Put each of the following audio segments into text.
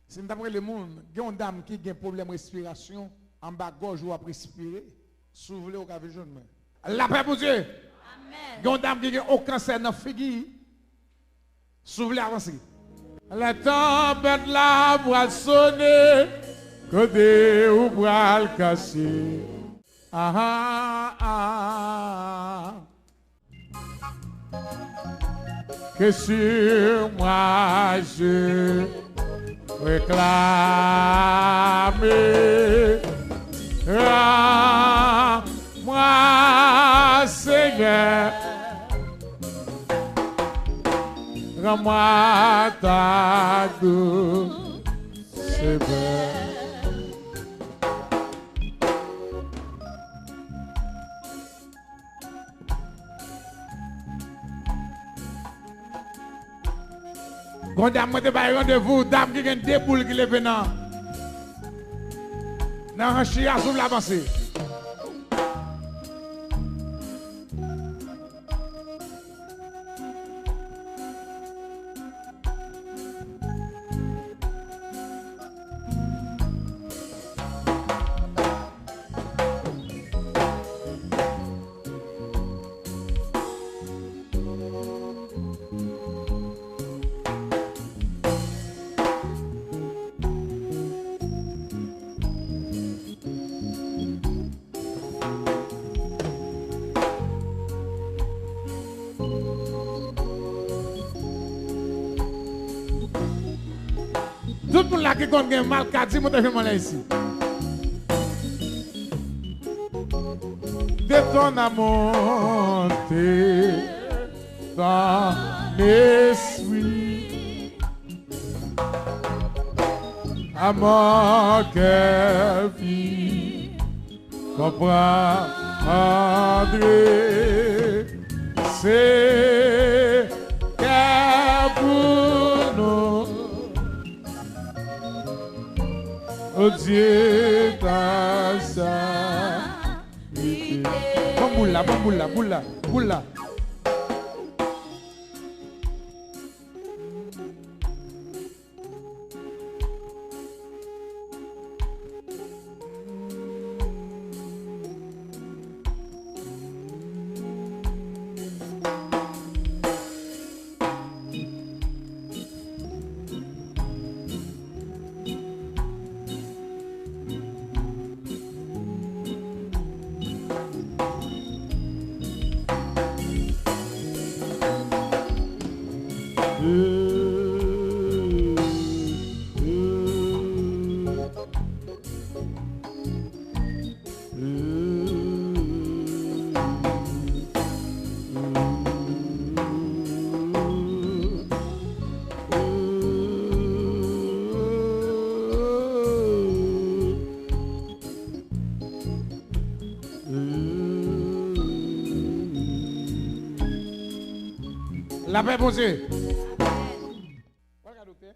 Si nous avons le monde, il y a une dame qui a un problème de respiration, en bas gauche ou à respirer, s'ouvre au café jaune. La paix pour Dieu. Il y a une dame qui a un cancer dans la figure, s'ouvre avancer. La tempête là va sonner, côté ou bras cassé. Ah ah ah. Que sur moi je réclame. Rends-moi, Seigneur, rends-moi ta douce belle. Quand dame te baille rendez-vous, dame qui a des boules qui lève dans un chien sous la pensée. Tout le monde là qui compte un mal qu'a dit, moi je vais ici. De ton amour, dans l'esprit, amour qu'elle vit, comprendrez, c'est qu'elle pour nous. Oh Dieu, ta sainteté. Bamboula, bamboula, boula, boula. La paix pour Dieu. Voilà, docteur.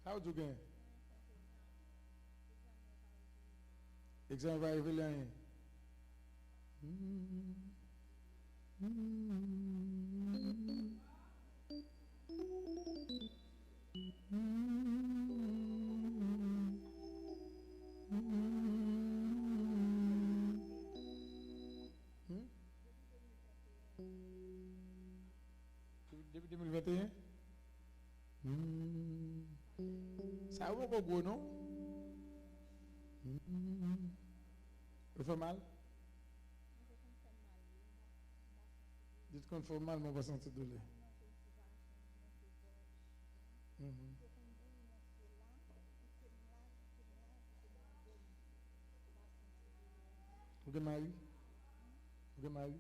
Ça va bien. L'examen va arriver là. Depuis 2021? Ça va beaucoup gros, non? Ça fait mal? Dites qu'on fait mal, mais on va sentir douleur. Vous avez mari? Vous avez mari?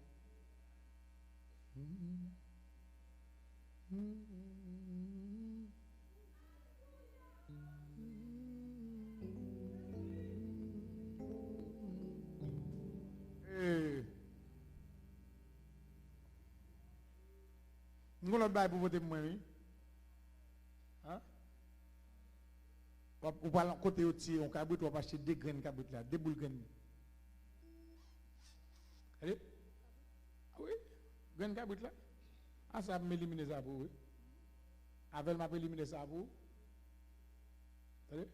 Nous allons faire pour voter pour moi. Hein? Ou pas côté aussi, on cabrit, on va acheter des graines cabrit là, des boules graines. Allez? Ah oui? Graines cabrit là? Ah, ça va m'éliminer ça pour vous. Avec m'a éliminer ça pour vous. Allez.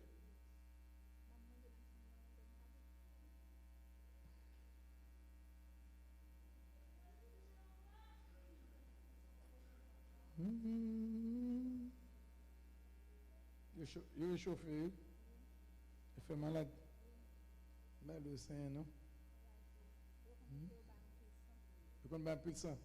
Il est chauffé. Il fait malade. Mais le sein, non? Il compte bien plus de sang.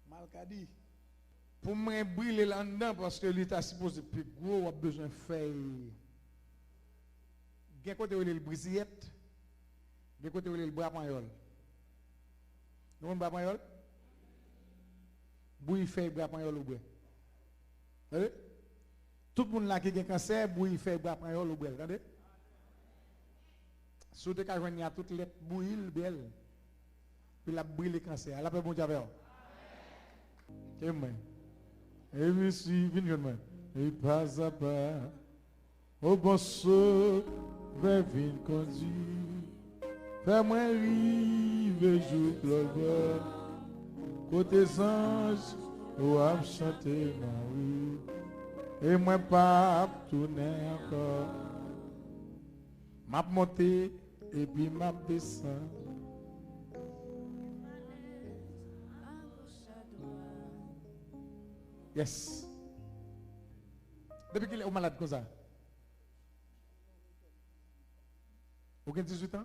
Malkadi. Pour me brûler là-dedans, parce que l'État supposé plus gros, a besoin de faire. Gen côté où le brisillette, gen côté où le bras panyol. Nous on bras panyol? Bouille fait bras panyol ou bras. Vous tout le monde là qui a un cancer, bouille fait bras panyol ou bras. Vous entendez? Si vous avez joindre toutes les bouilles belle. Puis la brûle le cancer. La paix bon Dieu avec vous. Amen. Et merci, viens et pas à pas, au bon saut, vers vin conduit, fais-moi rive jour pleuveur, côté anges, ou à chanter Marie, et moi pas tourner encore, m'a monté et puis m'a descendu. Yes. Depuis qu'il est malade comme ça. Vous avez 18 ans?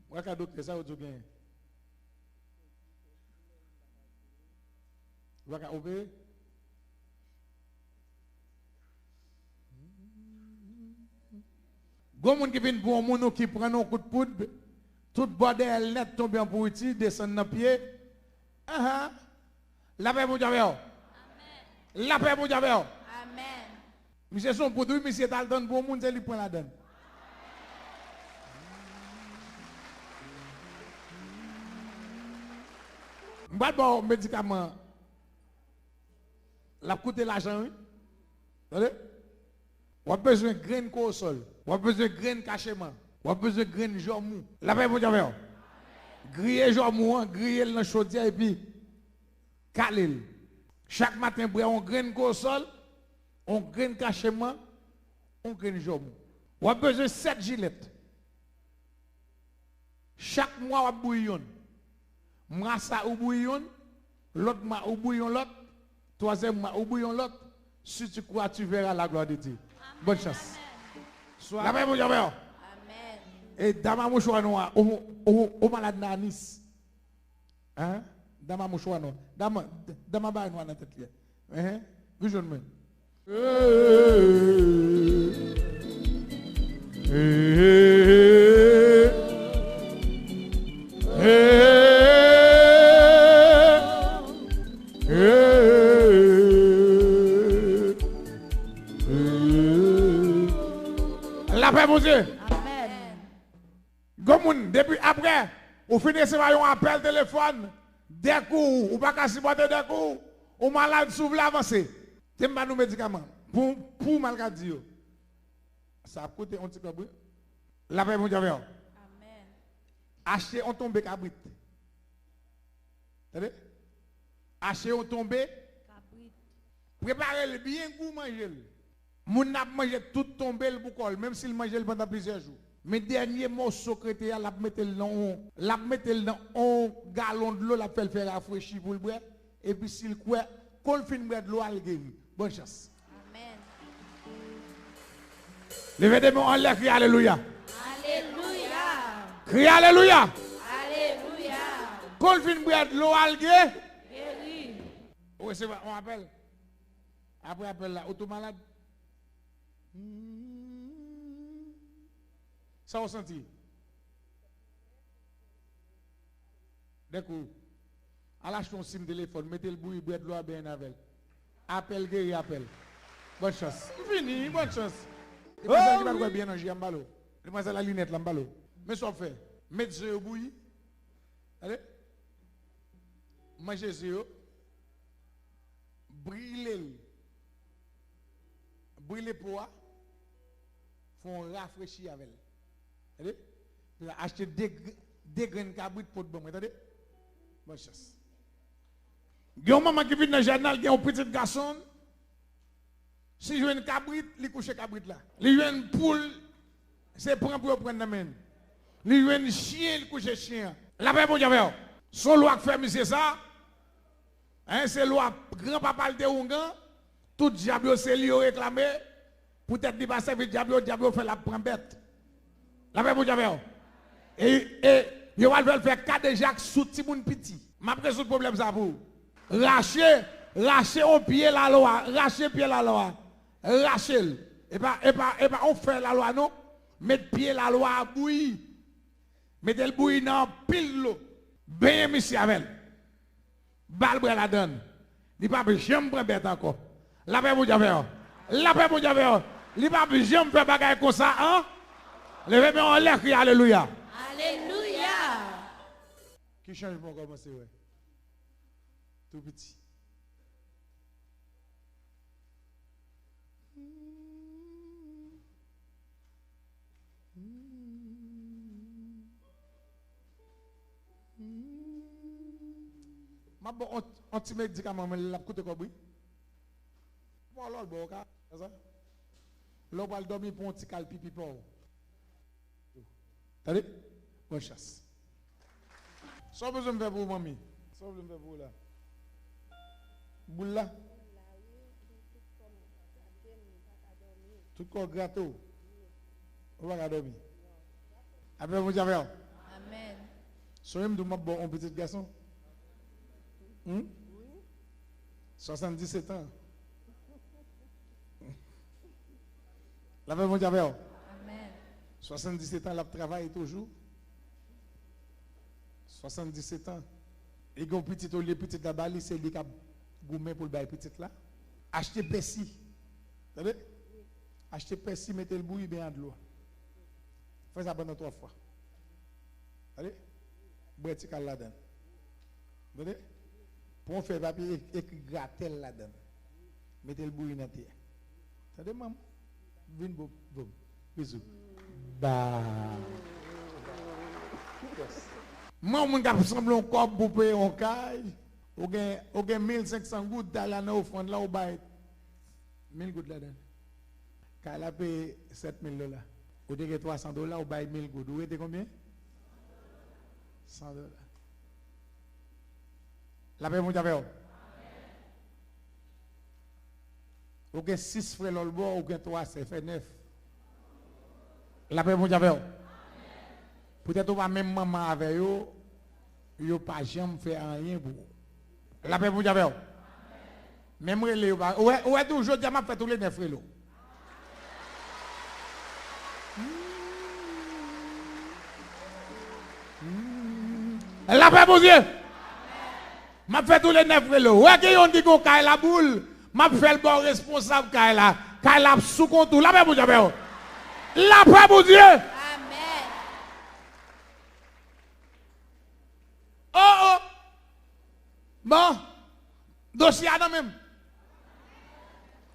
Vous avez un docteur, ça vous avez? Vous avez opéré? Gon moun qui vient pour un moun qui prend un coup de poudre, tout bordel net tombe en pourri, descend dans pied. La paix, mon Dieu. Amen. La paix, mon Dieu. Amen. Monsieur son pour tout, monsieur Talton, pour moun, c'est lui prend la donne. M'bat bon médicament. La coûte l'argent, oui. Vous avez besoin de graines au sol. Vous avez besoin de graines cachement. Vous avez besoin de graines jormou. La paix, mon Dieu. Griller jormou, griller dans la chaudière et puis caler. Chaque matin, on graine au sol, on graine cachement, on graine jormou. Vous avez besoin de 7 gilettes. Chaque mois, on bouillonne. Moi, ça ou bouillonne, l'autre mois ou bouillon l'autre, troisième mois ou bouillon l'autre. Si tu crois, tu verras la gloire de Dieu. Bonne chance. Soit la paix, mon Dieu. Amen. Et dans ma mouchoir noir, au malade na Nice. Hein? Dans ma mouchoir noir. Dans ma bague noire dans la tête. Hein? Visionnement. La paix, mon Dieu. Gomoun, depuis après, vous finissez par un appel téléphone, des coups, ou pas qu'à supporter des coups, ou malade s'ouvre l'avancer. C'est pas nos médicaments. Pour malade, ça a coûté un petit peu. La paix, mon Dieu. Amen. Achetez un tombé cabrit. Vous achetez un tombé cabrit. Préparez-le bien pour manger. Moun n'a mangé tout tombé le boucol, même s'il mange pendant plusieurs jours. Mes derniers mots secrétaires, la mettre dans un gallon de l'eau, la fait le faire rafraîchir pour le boire. Et puis s'il croit, qu'on finit de l'eau, elle guérit. Bonne chance. Amen. Levez des mains en l'air, criez Alléluia. Alléluia. Criez Alléluia. Alléluia. Qu'on finit de l'eau, elle guérit. Oui, c'est vrai, on appelle. Après, appelle là, automalade. Ça vous senti? D'accord. À lâcher ton sim téléphone, mettez le bruit, boîte de l'eau bien avec. Appel, guéri, appel. Bonne chance. Fini, bonne chance. Et puis ça qui va bien manger en ballot. Et puis ça la lunette en ballot. Mais ça fait. Mettez le bouilli. Allez. Mangez le. Brûlez-le. brûler pour font rafraîchir avec elle. Vous acheter des graines cabrit pour bon, attendez. Bonne chance. Il y a un maman qui vient dans le journal, il y a un petit garçon. Si je veux une cabrit, il couche cabrit là. Il y a une poule, c'est prendre pour prendre la main. Il y a un chien, il couche chien. La paix, bon Dieu, son loi qui fait, c'est ça. Hein, c'est loi grand-papa de Ougan. Tout diable, c'est lui réclamé. Peut-être qu'il va servir le diable fait la prendre bête. La paix, bon Dieu. Et il va faire 4 Jacques sous Timoun Petit. Ma présout problème ça pour. Racher au pied la loi, racher pied la loi. Racher. Et pas on fait la loi non, mettre pied la loi à bouillir. Mettez le bouillir dans pile l'eau. Ben monsieur avec. Balbre la donne. Il pas jamais prendre bête encore. La paix vous avez. La paix vous avez. Il pas jamais faire bagaille comme ça hein. Levez-moi en l'air crie alléluia. Alléluia. Qui change mon commencer ouais. Tout petit. Ma bon on petit médicament mais la coûte quoi oui. Bon alors bon ça. L'on va dormir pour un petit cal pipi pour. Allez, bonne chasse. Sans besoin de faire pour mamie. Sans besoin de faire pour là. Boule là. Tout corps gâteau. On va dormir. Après, vous avez. Amen. Soyez me bon un petit garçon. 77 ans. La paix, vous avez. Amen. 77 ans, la travaille toujours. 77 ans. Et quand petit au lieu petit la bali, c'est lui qui a gourmet pour le bail petit là. Acheter persil. Vous savez? Acheter persil, mettez le bouilli bien de l'eau. Faites ça pendant 3 fois. Allez? Boire petit cal là-dedans. Vous voyez? Pour faire papier, écrit gratel là-dedans. Mettez le bouilli dans la terre. Vous savez, maman? Vin boum, boum. Bisous. Bah. Moi, je vais sembler un corps pour payer un caille. Ou bien 1500 gouttes dans l'offrande là, ou bien 1000 gouttes là-dedans. Quand elle a payé 7000 $. Ou bien 300 $, ou bien 1000 gouttes. Vous êtes combien? 100 $. La paix, mon Dieu. Ou bien 6 frères l'olbo, ou bien 3, c'est fait 9. La paix, mon Dieu. Peut-être pas même maman avec eux, ils pas jamais fait rien pour. La paix pour Dieu. Même les ouais toujours Dieu m'a fait tous les 9 frères. La paix pour Dieu. M'a fait tous les 9 frères. Ouais qui on dit qu'on caille la boule, m'a fait le bon responsable caille la sous contour. La paix pour Dieu. La paix pour Dieu. Oh! Bon, dossier à même.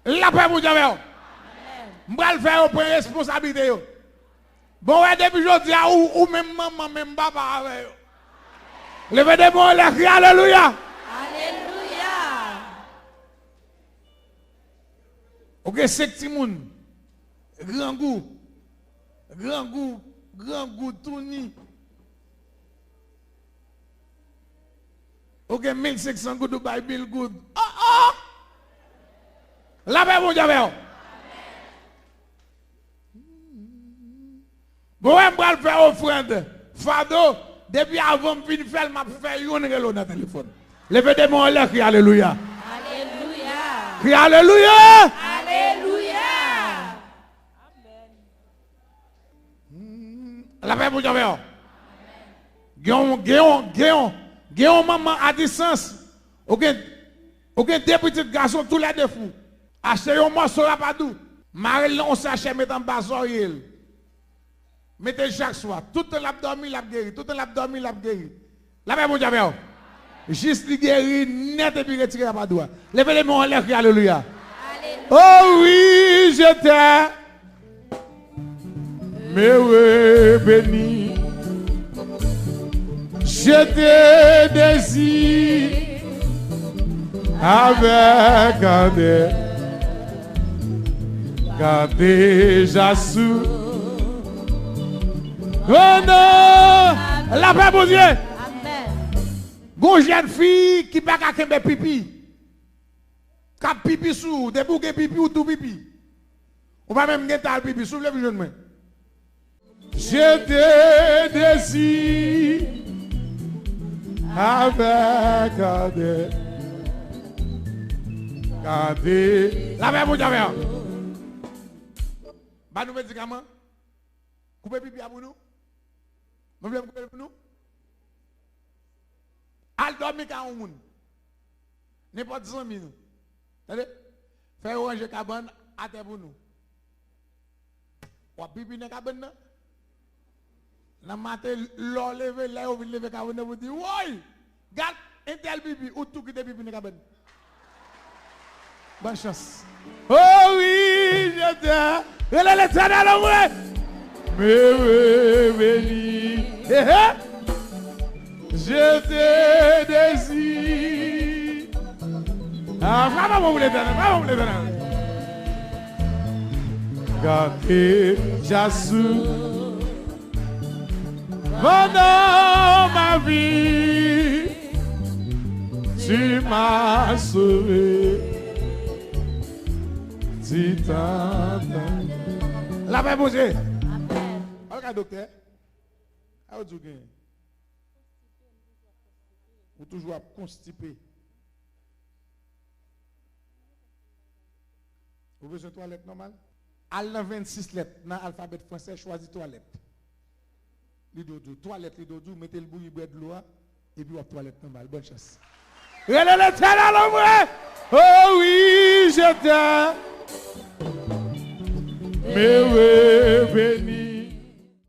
La paix pour Dieu. Je vais faire au point responsabilité. Bon, ouais, depuis aujourd'hui, ou même maman, même papa avec. Levez des mots, les cris, alléluia. Alléluia. Ok, c'est petit monde. Grand goût, tout ni. Ok, 1500 gouttes de bail, 1000 gouttes. Oh! La paix, mon Dieu. Bon, je vais faire offrande. Fado, depuis avant de finir faire, je vais faire une relation dans le téléphone. Levez des mains, là, crie alléluia. Alléluia. Crie alléluia. Alléluia. La paix, mon Dieu. Géon maman à distance. Aucun deux petits garçons tous les deux fous. Achetez un morceau à padou. Marie on s'achète mettre en bas oreille. Mettez chaque soir. Tout l'abdomen l'a guéri. Tout l'abdomen l'a guéri. La paix mon Dieu. Juste li guéri net et puis retirer à padou. Levez les mains en l'air, alléluia. Alléluia. Oh oui, je t'aime. Mais oui, béni. Je te désire avec un dé. Car déjà sous. Oh non! La paix, mon Dieu! Amen. Gon jeune fille qui pas qu'à kembe pipi. Cap pipi sous, des bouquets pipi ou tout pipi. On va même gagner tal pipi, soulevez jeune main. Je te désire avec un dé. Gardez. La paix, mon Dieu! Bah nous médicaments. Couper pipi à nous. Nous voulons couper pour nous. Al dormir quand on moun. N'importe 100 minutes. Attendez. Faire orange cabane à terre pour nous. Ou pipi dans cabane là. Dans matin l'or lever là ou lever cabane pour dire "Oui, garde un tel pipi ou tout qui te pipi dans cabane." Bonne chance. Oh oui, je t'aime. Elle est l'éternel en vrai. Mais oui, béni. Je te désire. Ah, vraiment, vous l'éternel, vraiment, vous l'éternel. Gardez, Jassou. Pendant ma vie, tu m'as sauvé. Si t'entends. La paix, mon Dieu. Amen. Docteur. How do you get? Ou toujours constipé. Vous besoin de toilette normale? Al 26 lettres dans l'alphabet français, choisis toilette. Toilette, mettez le bouilli de l'eau et puis hop, toilette normale. Bonne chance. Regardez l'éternel en vrai. Oh oui, je t'aime. Mais oui.